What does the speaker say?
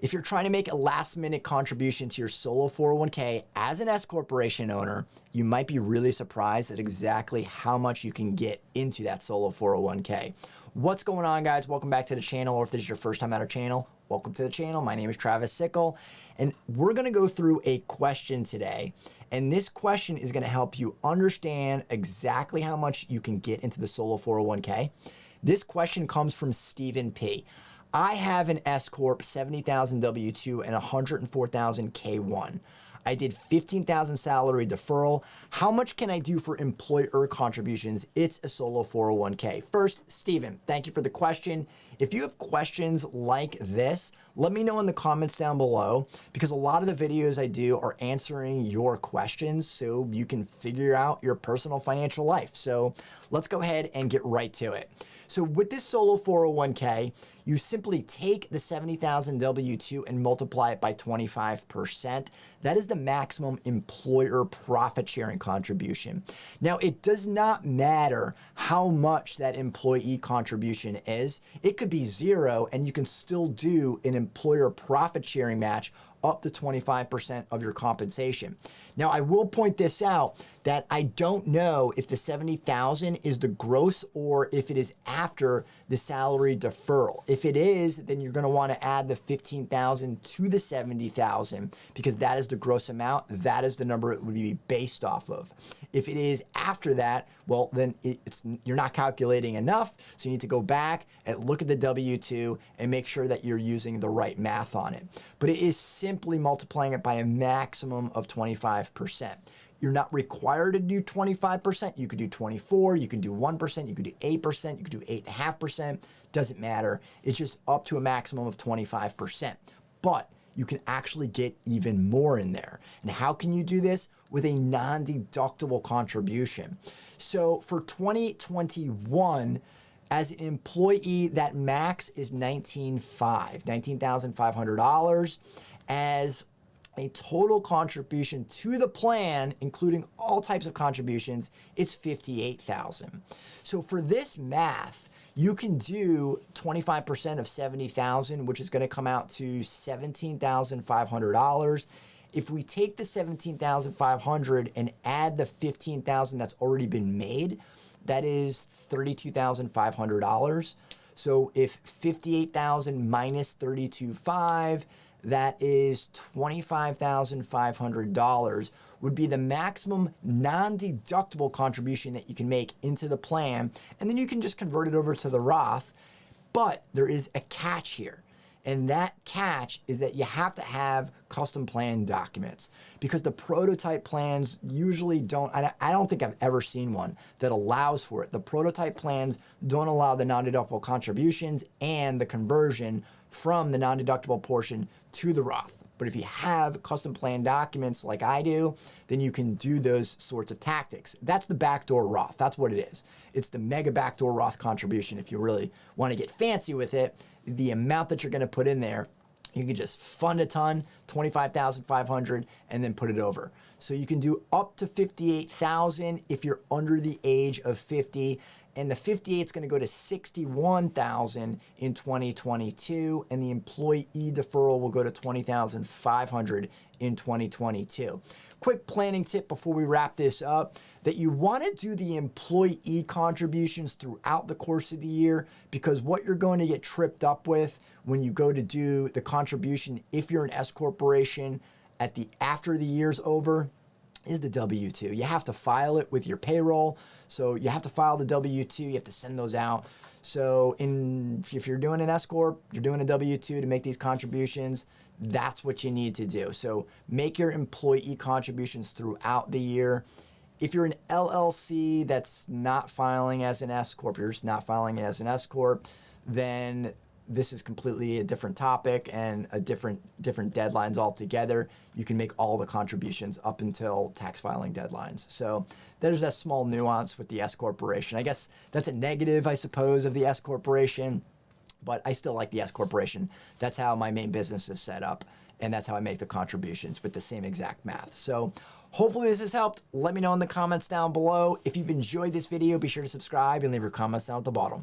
If you're trying to make a last minute contribution to your solo 401k as an S corporation owner, you might be really surprised at exactly how much you can get into that solo 401k. What's going on, guys? Welcome back to the channel, or if this is your first time at our channel, welcome to the channel. My name is Travis Sickle, and we're gonna go through a question today. And this question is gonna help you understand exactly how much you can get into the solo 401k. This question comes from Stephen P. I have an S Corp, 70,000 W-2 and 104,000 K-1. I did 15,000 salary deferral. How much can I do for employer contributions? It's a solo 401k. First, Stephen, thank you for the question. If you have questions like this, let me know in the comments down below, because a lot of the videos I do are answering your questions so you can figure out your personal financial life. So let's go ahead and get right to it. So with this solo 401k, you simply take the 70,000 W-2 and multiply it by 25%. That is the maximum employer profit sharing contribution. Now, it does not matter how much that employee contribution is. It could be zero and you can still do an employer profit sharing match up to 25% of your compensation. Now, I will point this out that I don't know if the 70,000 is the gross or if it is after the salary deferral. If it is, then you're gonna wanna add the 15,000 to the 70,000 because that is the gross amount. That is the number it would be based off of. If it is after that, well, then you're not calculating enough. So you need to go back and look at the W-2 and make sure that you're using the right math on it. But it is simply multiplying it by a maximum of 25%. You're not required to do 25%. You could do 24, you can do 1%, you could do 8%, you could do 8.5%. Doesn't matter. It's just up to a maximum of 25%. But you can actually get even more in there. And how can you do this? With a non-deductible contribution. So for 2021, as an employee, that max is $19,500. As a total contribution to the plan, including all types of contributions, it's $58,000. So for this math, you can do 25% of 70,000, which is gonna come out to $17,500. If we take the $17,500 and add the $15,000 that's already been made, that is $32,500. So if 58,000 minus 32,500, that is $25,500 would be the maximum non-deductible contribution that you can make into the plan. And then you can just convert it over to the Roth. But there is a catch here. And that catch is that you have to have custom plan documents, because the prototype plans usually don't, I don't think I've ever seen one that allows for it. The prototype plans don't allow the non-deductible contributions and the conversion from the non-deductible portion to the Roth. But if you have custom plan documents like I do, then you can do those sorts of tactics. That's the Backdoor Roth. That's what it is. It's the mega Backdoor Roth contribution. If you really want to get fancy with it, the amount that you're going to put in there, you can just fund a ton, $25,500, and then put it over. So you can do up to $58,000 if you're under the age of 50. And the 58 is going to go to $61,000 in 2022, and the employee deferral will go to $20,500 in 2022. Quick planning tip before we wrap this up, that you want to do the employee contributions throughout the course of the year, because what you're going to get tripped up with when you go to do the contribution, if you're an S corporation after the year's over, is the W-2. You have to file it with your payroll. So you have to file the W-2, you have to send those out. So if you're doing an S Corp, you're doing a W-2 to make these contributions, that's what you need to do. So make your employee contributions throughout the year. If you're an LLC that's not filing as an S Corp, you're just not filing it as an S Corp, then this is completely a different topic and a different deadlines altogether. You can make all the contributions up until tax filing deadlines. So there's that small nuance with the S corporation. I guess that's a negative, I suppose, of the S corporation, but I still like the S corporation. That's how my main business is set up, and that's how I make the contributions with the same exact math. So hopefully this has helped. Let me know in the comments down below. If you've enjoyed this video, be sure to subscribe and leave your comments down at the bottom.